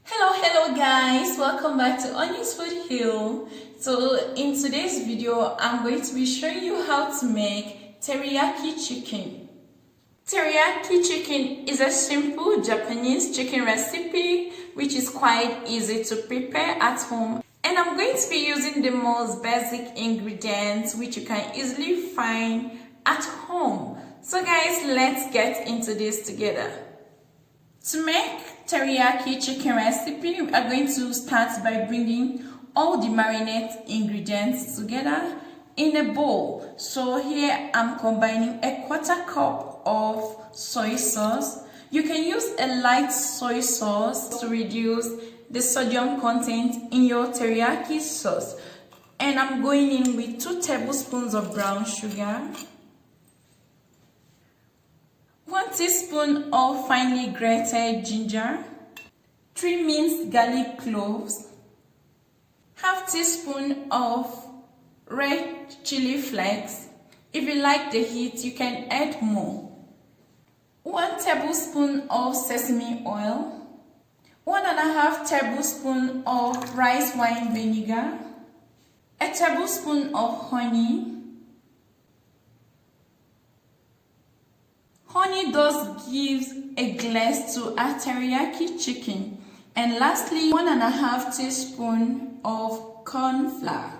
Hello guys, welcome back to Oni's Food Hill. So in today's video I'm going to be showing you how to make teriyaki chicken. Teriyaki chicken is a simple Japanese chicken recipe which is quite easy to prepare at home, and I'm going to be using the most basic ingredients which you can easily find at home. So guys, let's get into this together. To make teriyaki chicken recipe, we are going to start by bringing all the marinade ingredients together in a bowl. So here I'm combining a 1/4 cup of soy sauce. You can use a light soy sauce to reduce the sodium content in your teriyaki sauce. And I'm going in with 2 tablespoons of brown sugar, 1 teaspoon of finely grated ginger, 3 minced garlic cloves, ½ teaspoon of red chili flakes. If you like the heat, you can add more. 1 tablespoon of sesame oil, 1½ tablespoon of rice wine vinegar, a tablespoon of honey. Honey does give a glaze to our teriyaki chicken. And lastly, 1½ teaspoon of corn flour.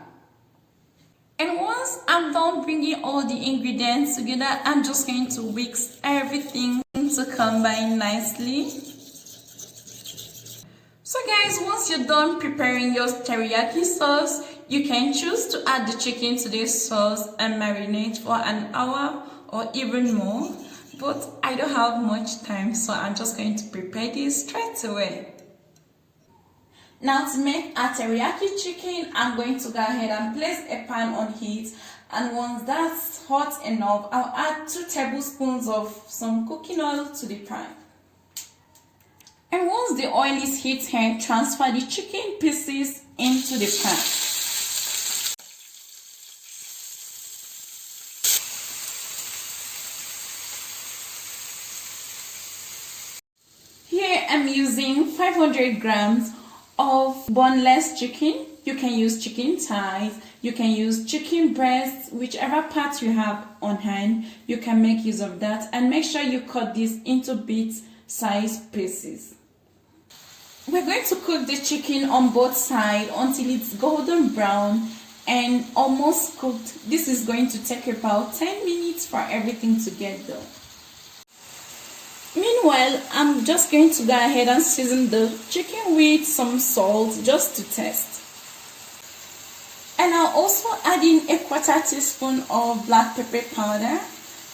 And once I'm done bringing all the ingredients together, I'm just going to whisk everything to combine nicely. So guys, once you're done preparing your teriyaki sauce, you can choose to add the chicken to this sauce and marinate for an hour or even more. But I don't have much time, so I'm just going to prepare this straight away. Now to make our teriyaki chicken, I'm going to go ahead and place a pan on heat, and once that's hot enough, I'll add 2 tablespoons of some cooking oil to the pan. And once the oil is heated, transfer the chicken pieces into the pan. Here I'm using 500 grams of boneless chicken. You can use chicken thighs, you can use chicken breasts, whichever part you have on hand, you can make use of that. And make sure you cut this into bit-sized pieces. We're going to cook the chicken on both sides until it's golden brown and almost cooked. This is going to take about 10 minutes for everything to get done. Meanwhile, I'm just going to go ahead and season the chicken with some salt just to test. And I'll also add in a 1/4 teaspoon of black pepper powder.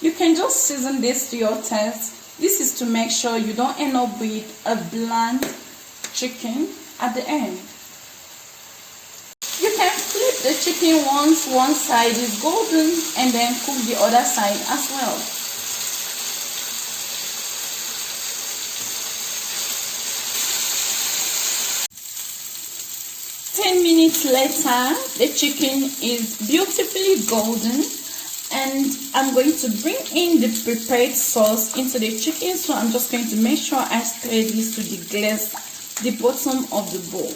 You can just season this to your taste. This is to make sure you don't end up with a bland chicken at the end. You can flip the chicken once one side is golden and then cook the other side as well. Minutes later, the chicken is beautifully golden, and I'm going to bring in the prepared sauce into the chicken. So I'm just going to make sure I stir this to the glaze, the bottom of the bowl.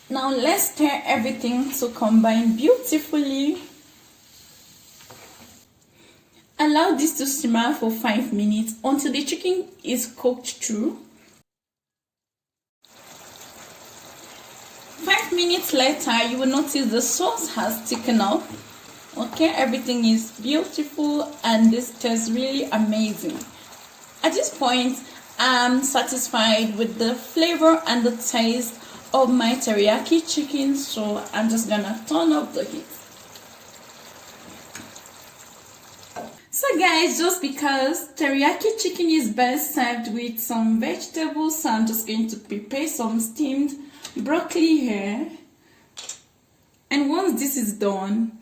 Now let's stir everything to combine beautifully. Allow this to simmer for 5 minutes until the chicken is cooked through. 5 minutes later, you will notice the sauce has thickened up. Okay, everything is beautiful and this tastes really amazing. At this point, I'm satisfied with the flavor and the taste of my teriyaki chicken, so I'm just gonna turn up the heat. So guys, just because teriyaki chicken is best served with some vegetables, so I'm just going to prepare some steamed broccoli here. And once this is done,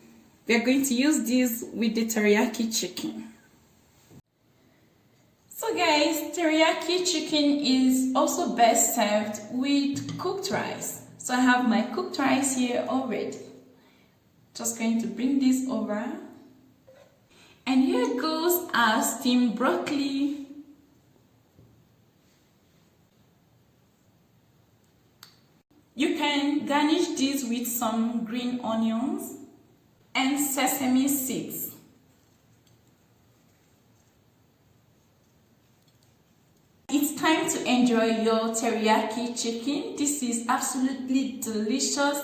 we are going to use this with the teriyaki chicken. So guys, teriyaki chicken is also best served with cooked rice. So I have my cooked rice here already. Just going to bring this over. And here goes our steamed broccoli. You can garnish this with some green onions and sesame seeds. It's time to enjoy your teriyaki chicken. This is absolutely delicious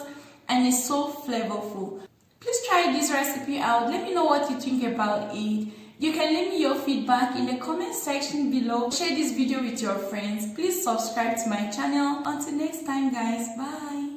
and it's so flavorful. Please try this recipe out. Let me know what you think about it. You can leave me your feedback in the comment section below. Share this video with your friends. Please subscribe to my channel. Until next time guys, bye.